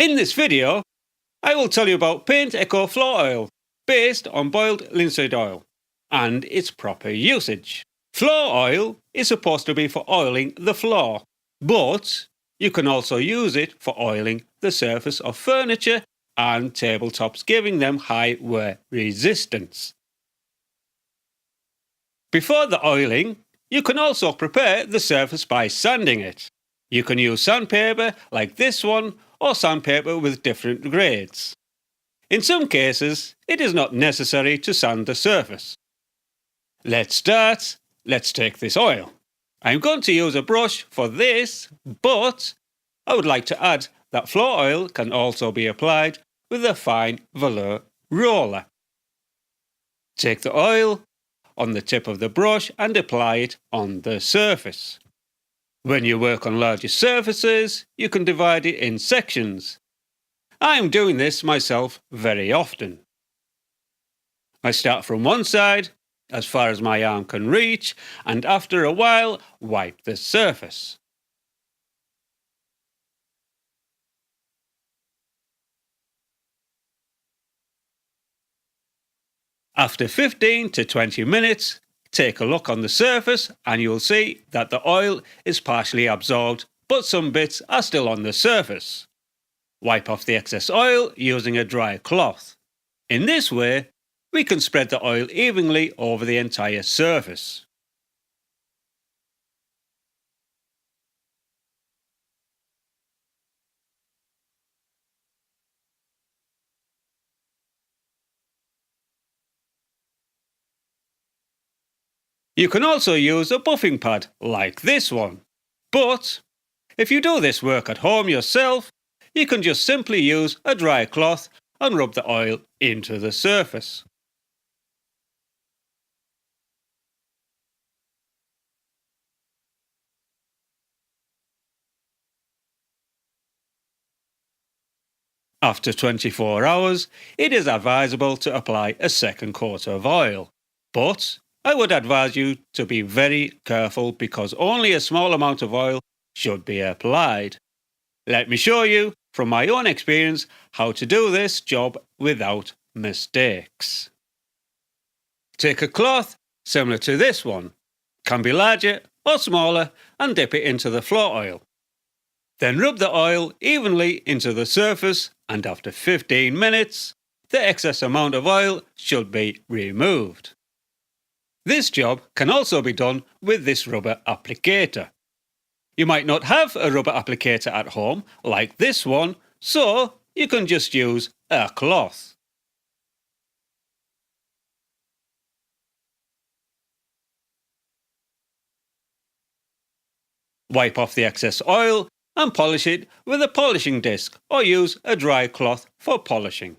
In this video, I will tell you about Paint Eco Floor Oil, based on boiled linseed oil, and its proper usage. Floor oil is supposed to be for oiling the floor, but you can also use it for oiling the surface of furniture and tabletops, giving them high wear resistance. Before the oiling, you can also prepare the surface by sanding it. You can use sandpaper like this one or sandpaper with different grades. In some cases, it is not necessary to sand the surface. Let's start. Let's take this oil. I'm going to use a brush for this, but I would like to add that floor oil can also be applied with a fine velour roller. Take the oil on the tip of the brush and apply it on the surface. When you work on larger surfaces, you can divide it in sections. I am doing this myself very often. I start from one side, as far as my arm can reach, and after a while, wipe the surface. After 15 to 20 minutes, take a look on the surface and you'll see that the oil is partially absorbed, but some bits are still on the surface. Wipe off the excess oil using a dry cloth. In this way, we can spread the oil evenly over the entire surface. You can also use a buffing pad like this one. But if you do this work at home yourself, you can just simply use a dry cloth and rub the oil into the surface. After 24 hours, it is advisable to apply a second coat of oil. But I would advise you to be very careful because only a small amount of oil should be applied. Let me show you from my own experience how to do this job without mistakes. Take a cloth similar to this one, can be larger or smaller, and dip it into the floor oil. Then rub the oil evenly into the surface, and after 15 minutes, the excess amount of oil should be removed. This job can also be done with this rubber applicator. You might not have a rubber applicator at home like this one, so you can just use a cloth. Wipe off the excess oil and polish it with a polishing disc or use a dry cloth for polishing.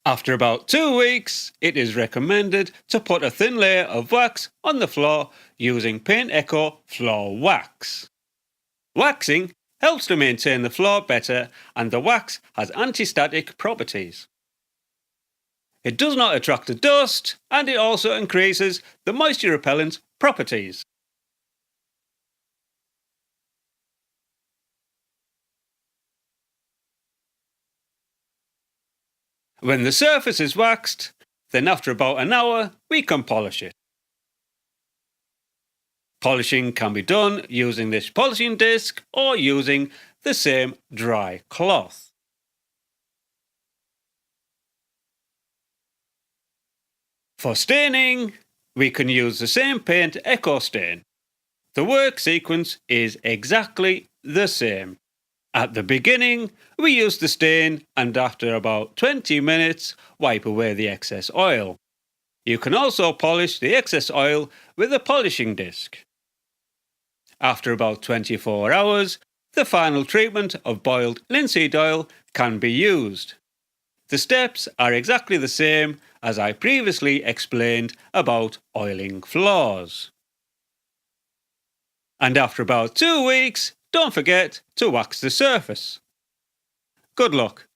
After about 2 weeks, it is recommended to put a thin layer of wax on the floor using Paint Eco Floor Wax. Waxing helps to maintain the floor better, and the wax has anti-static properties. It does not attract the dust, and it also increases the moisture repellent properties. When the surface is waxed, then after about an hour, we can polish it. Polishing can be done using this polishing disc or using the same dry cloth. For staining, we can use the same Paint Eco Stain. The work sequence is exactly the same. At the beginning, we use the stain, and after about 20 minutes, wipe away the excess oil. You can also polish the excess oil with a polishing disc. After about 24 hours, the final treatment of boiled linseed oil can be used. The steps are exactly the same as I previously explained about oiling floors. And after about 2 weeks, don't forget to wax the surface. Good luck.